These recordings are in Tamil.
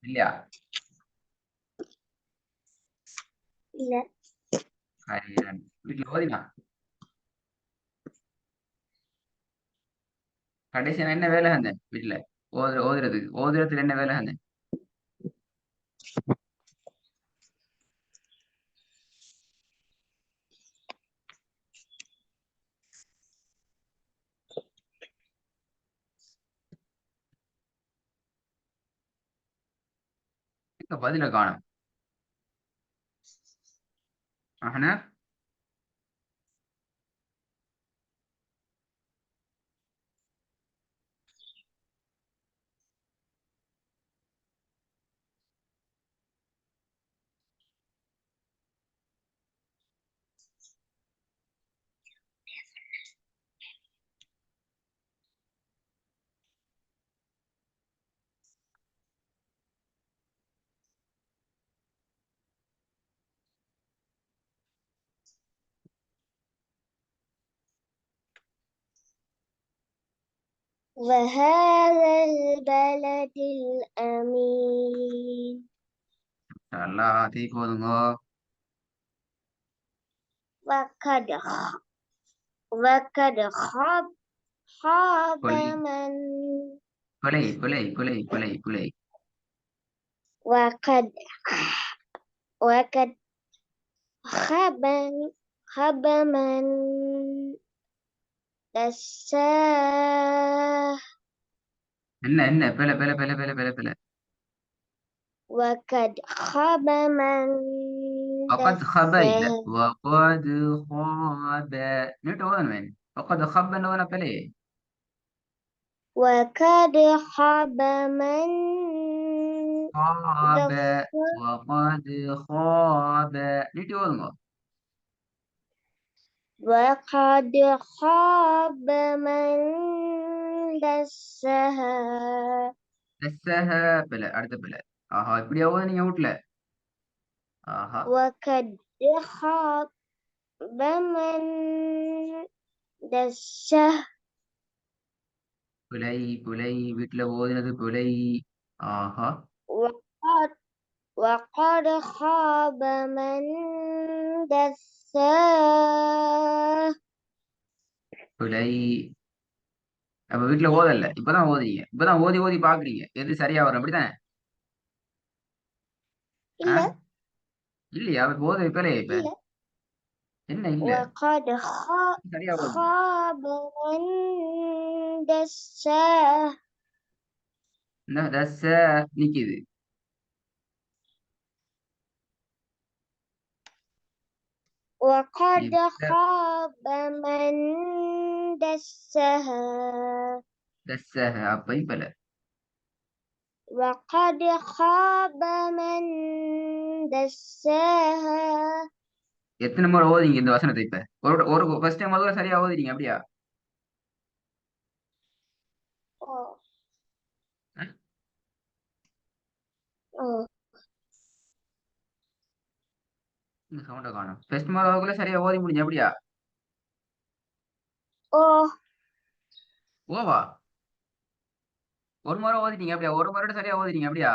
இல்லையா? இல்ல. ஹரிஹரன் வீட்டுல ஓதினா கடைசியா என்ன வேலை வந்தேன் வீட்டுல ஓதுறதுக்கு என்ன வேலை வந்தேன்? பதில காணும். ஆனா وهذا البلد الأمين. நல்லா தீ போதுங்க. وقد وقد خاب கொலை من கொலை கொலை கொலை கொலை கொலை وقد وقد خاب من دساه. என்ன பில பில பில பில பில பில وقد خاب من وقد خاب இல்ல دساه. وقد خاب நீட்டு ஓதணும் வேணும். وقد خاب ஓதன பிலே. وقد خاب من خاب دساه. وقد خاب நீட்டு ஓதுங்க. وقد خاب من دسها. தஸ்ஸஹ பில அடுத்த பில. ஆஹா இப்படியா ஓதுனீங்க வீட்டுல? ஆஹா وقد خاب من دسه. புலை புலை வீட்டுல ஓதினது புலை. ஆஹா وقد وقد خاب من دساه. புலை. அப்ப வீட்டுல ஓதல, இப்பதான் ஓதுறீங்க, இப்பதான் ஓதி ஓதி பாக்குறீங்க எது சரியா வரும் அப்படித்தானே? இல்ல இல்லையா? அப்ப ஓத வைக்கலையே இப்ப. இல்ல. என்ன இல்ல? وقد சரியா ஓதுங்க. خاب من دساه. இந்த தஸ்ஸ நிக்குது. وقد இப்ப خاب من دسها. தஸ்ஸஹ அப்ப இப்பல. وقد خاب من دساها. எத்தனை முறை ஓதிங்க இந்த வசனத்தை இப்ப? ஒரு ஒரு ஃபர்ஸ்ட் டைம் முதல்ல சரியா ஓதிட்டீங்க அப்படியா? أوه. அஹ், أوه. இந்த சவுண்ட காணும். ஃபர்ஸ்ட் முதல்ல சரியா ஓதி முடிஞ்சு அப்படியா? أوه. ஓவா ஒரு முறை ஓதிட்டீங்க அப்படியா? ஒரு முறை சரியா ஓதிட்டீங்க அப்படியா?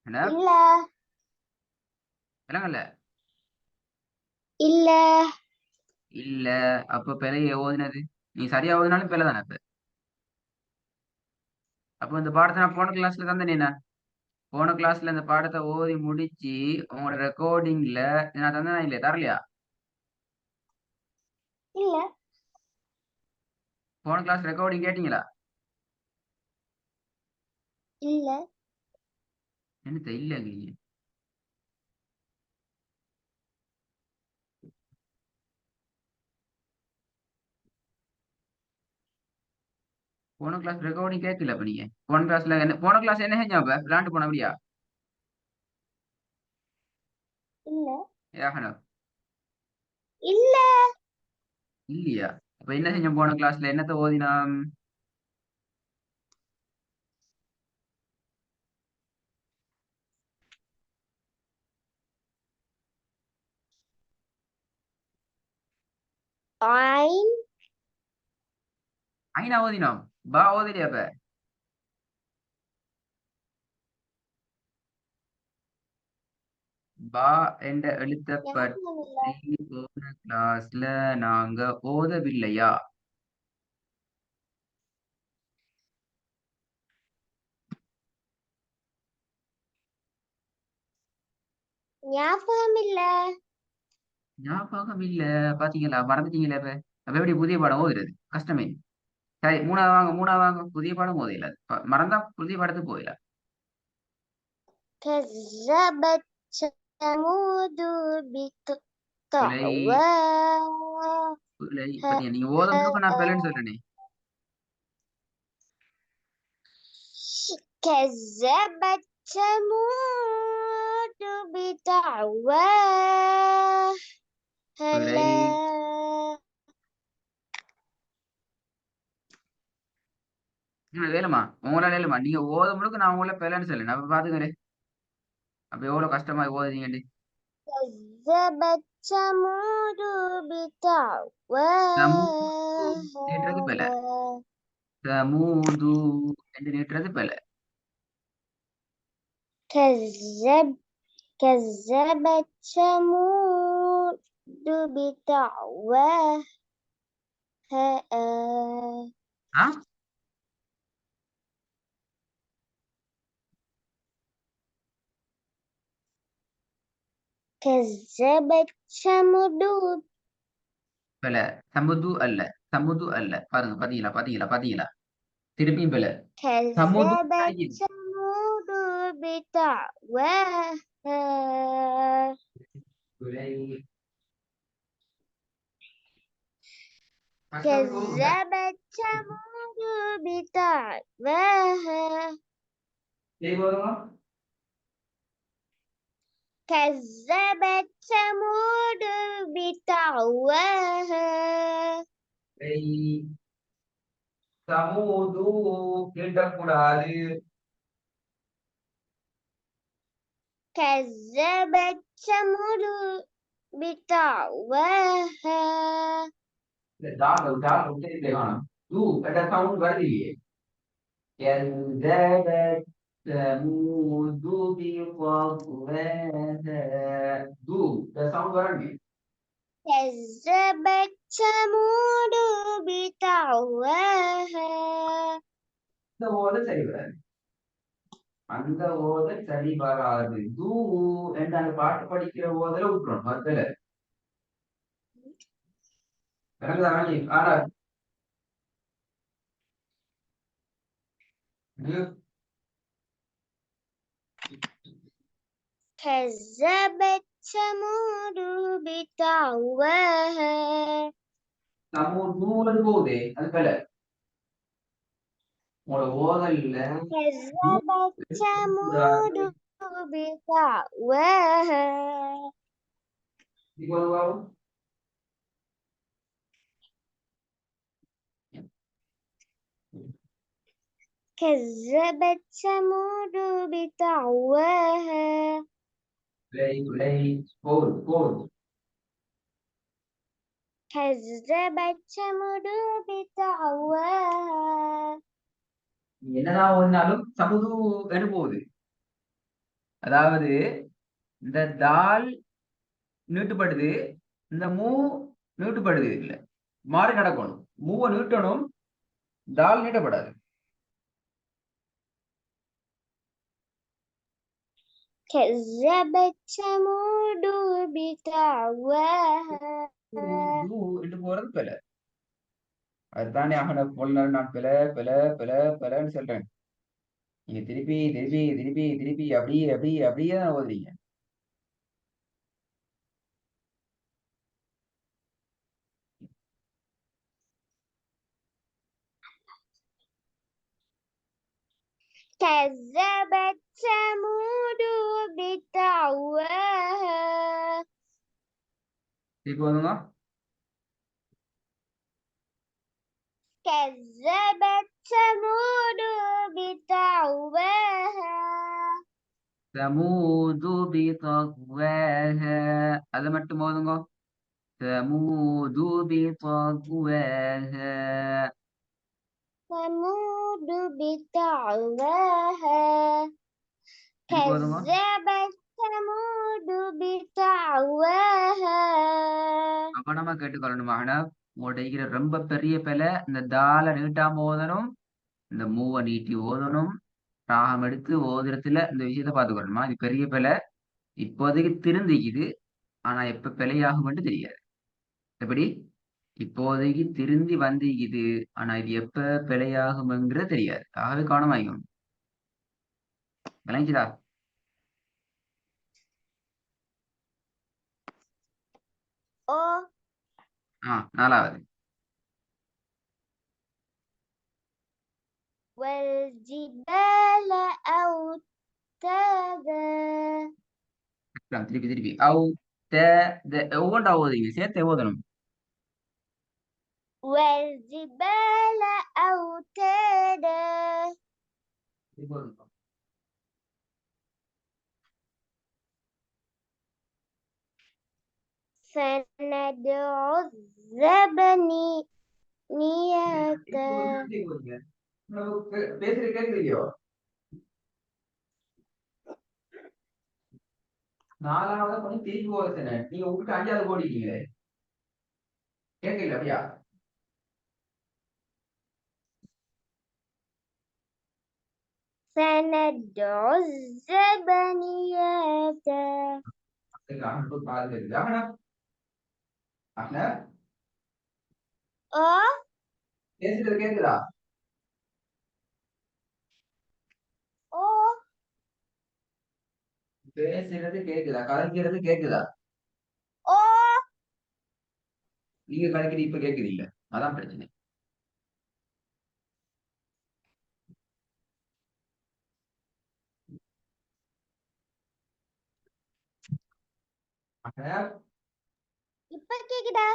என்ன இல்ல விலங்கல்ல? இல்ல. இல்ல. அப்ப பிழைய ஓதினது நீ சரியா ஓதினாலும் பிழை தானே இப்ப. அப்ப இந்த பாடத்தை நான் போன கிளாஸ்ல தந்தேனே. நான் போன கிளாஸ்ல இந்த பாடத்தை ஓதி முடிச்சு உங்களோட ரெக்கார்டிங்ல நான் தந்தேனா இல்லையா? தரலையா? இல்ல போன கிளாஸ் ரெக்கார்டிங் கேட்டீங்களா? இல்ல. என்னத்த இல்லைங்க? போன கிளாஸ் ரெக்கார்டிங் கேட்கல. அப்ப நீங்க போன கிளாஸ் என்ன செஞ்சா அப்ப விளையாண்டு போன அப்படியா? இல்ல ஏகனோ இல்ல. இல்லையா? அப்ப என்ன செஞ்சோம் போன கிளாஸ்ல? என்னத்த ஓதினாம்? عين ஐநா ஓதினோம். பா ஓதிலியா அப்ப? பா என்ற எழுத்தை ஞாபகம் இல்ல. பற்றி போன கிளாஸ்ல நாங்க ஓதவில்லையா? ஞாபகம் இல்ல. ஞாபகம் இல்ல. பாத்தீங்களா, மறந்துட்டீங்களா? இப்ப அப்ப எப்படி புதிய பாடம் ஓதுறது? கஷ்டமே. சரி, மூணாவது வாங்க, மூணாவது வாங்க. புதிய பாடம் ஓதையில மறந்தா புதிய பாடத்துக்கு போயில. كذبت ثمود பிழை. بطغواها. பிழை. பாத்தீங்க, நீங்க ஓதும்போது நான் பிழைன்னு சொல்றேனே. كذبت ثمود بطغواها. பிழை. வேலுமா, உங்களால வேலுமா, நீங்க ஓத முழுக்க நான் உங்களை பிழைன்னு சொல்றேன். அப்ப பாத்துக்கிறேன். அப்ப எவ்வளவு கஷ்டமா ஓதுறீங்க. كذبت ثمود நீட்டுறது பிழை. بطغواها. சமூது என்று நீட்டுறது பிழை. كذبت ثمود بطغواها. ஆ كذبت ثمود. பிழை. சமுது அல்ல. சமுது அல்ல. பாருங்க, பாத்தீங்களா, பாத்தீங்களா, பாத்தீங்களா? திருப்பியும் பிழை. சமுது كذبت அழகியது. ثمود بطغواها. பிழை. كذبت ثمود بطغواها. كذبت ثمود بطغواها. சமூது கிட்டக்கூடாது. كذبت ثمود بطغواها. சவுண்ட் வருது. كذبت ثمود بطغواها. சவுண்ட் வரணும். كذبت ثمود بطغواها. இந்த ஓதை சரி வராது. அந்த ஓதை சரி வராது. தூ என்று அந்த பாட்டு படிக்கிற ஓதல விட்டுரும். மறுதல ஆனா كذبت ثمود بطغواها. நூறு போகுது. அது பல உங்களோட ஓதல்ல كذبت ثمود بطغواها. كذبت ثمود بطغواها. كذبت ثمود بطغواها. என்னதான் ஒன்னாலும் சமுது என்று போகுது. அதாவது இந்த தால் நீட்டுப்படுது, இந்த மூ நீட்டுப்படுது. இல்ல, மாறி நடக்கணும். மூவை நீட்டணும், தால் நீட்டப்படாது. كذبت ثمود بطغواها. என்று போறது பிழை. அதுதானே நான் பிழை பிழை பிழை பிழைன்னு சொல்றேன். நீங்க திருப்பி திருப்பி திருப்பி திருப்பி அப்படியே அப்படியே அப்படியே தான் ஓதுறீங்க. كذبت ثمود بطغواها. திருப்பி ஓதுங்க. كذبت ثمود بطغواها. ثمود بطغواها. அதை மட்டும் ஓதுங்க. ثمود بطغواها. ثمود بطغواها. திருப்பி ஓதுங்க. كذبت ثمود بطغواها கவனமா கேட்டுக்கொள்ளணும் மகனா. உங்கள்ட்ட இருக்கிற ரொம்ப பெரிய பிழை இந்த தால நீட்டாம ஓதணும், இந்த மூவை நீட்டி ஓதணும், ராகம் எடுத்து ஓதுறதுல இந்த விஷயத்த பார்த்துக்கணுமா. இது பெரிய பிழை. இப்போதைக்கு திருந்திக்குது, ஆனா எப்ப பிழையாகும்னு தெரியாது. எப்படி? இப்போதைக்கு திருந்தி வந்திக்குது, ஆனா இது எப்ப பிழையாகும்ங்கிறது தெரியாது. ஆகவே கவனமாயிக்கணும். விளங்கிச்சுதா? ஓ நாலாவது. والجبال أوتادا திருப்பி திருப்பி அவு ஒவ்வொன்றா ஓதுங்க, சேர்த்து ஓதணும். والجبال أوتادا سندع الزبانية பேசுறது கேக்குறீங்களோ? நாலாவது கொஞ்சம் திருப்பி ஓதுன, நீங்க உங்களுக்கு அஞ்சாவது ஓடிட்டீங்களே, கேட்கல அப்படியா? سندع الزبانية பேசுறது கேக்குதா? பேசுறது கேக்குதா? கலைக்கிறது கேக்குதா? நீங்க கலைக்கிறது இப்ப கேக்குறீங்க, அதான் பிரச்சனை. இப்ப கேக்குதா?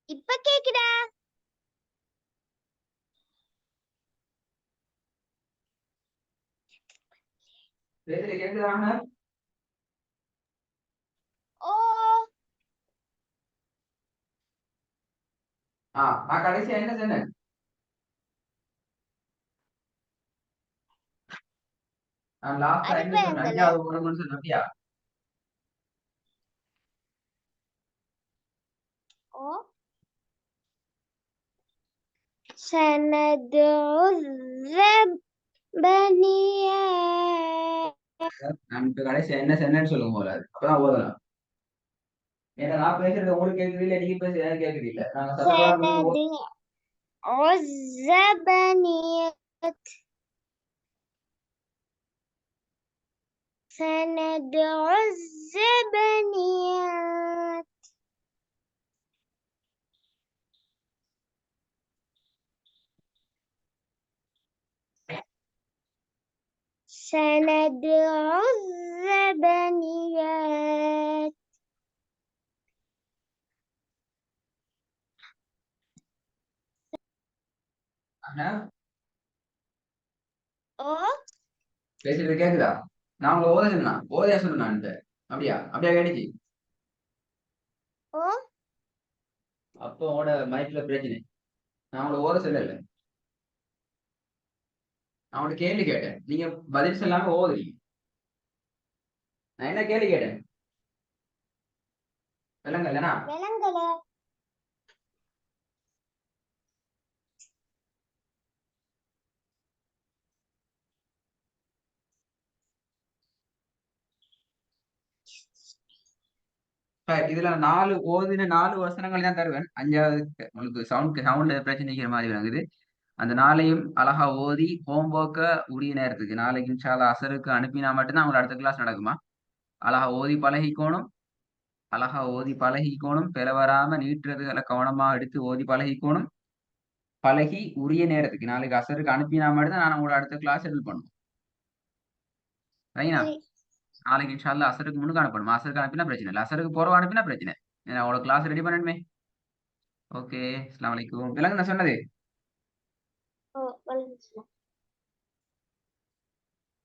இப்ப கேக்குதா? பேசுறது கேக்குதா? ஓ நான் கடைசியா என்ன சொன்னேன்? நான் லாஸ்டா அது என்ன சொன்னேன்? விளங்கல. அஞ்சாவது ஓடணும்னு சொன்னேன் அப்படியா? ஓ سندع الزبانية நான் இப்ப கடைசியா என்ன சொன்னேன்னு சொல்லுங்க போல, அப்பதான் ஓதலாம். ஏன்னா நான் பேசுறது உங்களுக்கு கேக்குது இல்ல, நீங்க பேசுறது எனக்கு கேக்குது இல்ல. நாங்க சத்தமா سندع الزبانية سندع الزبانية سندع الزبانية ஓ பேசுறது கேக்குதா? நான் உங்களை ஓத சொன்னா ஓதையா சொன்னேன் நான் இப்ப. அப்படியா? அப்படியா கேட்டுச்சு? ஓ அப்போ உங்களோட மைக்ல பிரச்சனை. நான் உங்களை ஓத சொல்லல, நான் உங்கள்ட்ட கேள்வி கேட்டேன், நீங்க பதில் சொல்லாம ஓதுறீங்க. நான் என்ன கேள்வி கேட்டேன் விளங்கலனா? விளங்கல. இதுல நாலு வசனங்கள் தான் தருவேன். அஞ்சாவது உங்களுக்கு சவுண்ட் பிரச்சனைக்கிற மாதிரி விளங்குது. அந்த நாளையும் அழகா ஓதி ஹோம்ஒர்க்க உரிய நேரத்துக்கு நாளைக்கு இன்ஷால்லா அசருக்கு அனுப்பினா மட்டும்தான் அவங்களோட அடுத்த கிளாஸ் நடக்குமா. அழகா ஓதி பழகிக்கோணும், அழகா ஓதி பழகிக்கோணும், பிற வராம நீட்டுறதுகளை கவனமா எடுத்து ஓதி பழகிக்கோணும். பழகி உரிய நேரத்துக்கு நாளைக்கு அசருக்கு அனுப்பினா மட்டும்தான் நான் உங்களோட அடுத்த கிளாஸ் ஷெட்யூல் பண்ணுவோம். ரைனா? சரி. நாளைக்கு இன்ஷால்லா அசருக்கு முன்னுக்கு அனுப்பணும். அசருக்கு அனுப்பினா பிரச்சனை இல்லை, அசருக்கு போறவ அனுப்பினா பிரச்சனை. ஏன்னா அவ்வளோ கிளாஸ் ரெடி பண்ணணுமே. ஓகே, அஸ்ஸலாமு அலைக்கும். விளங்க நான் சொன்னது? ஓ வணக்கம்.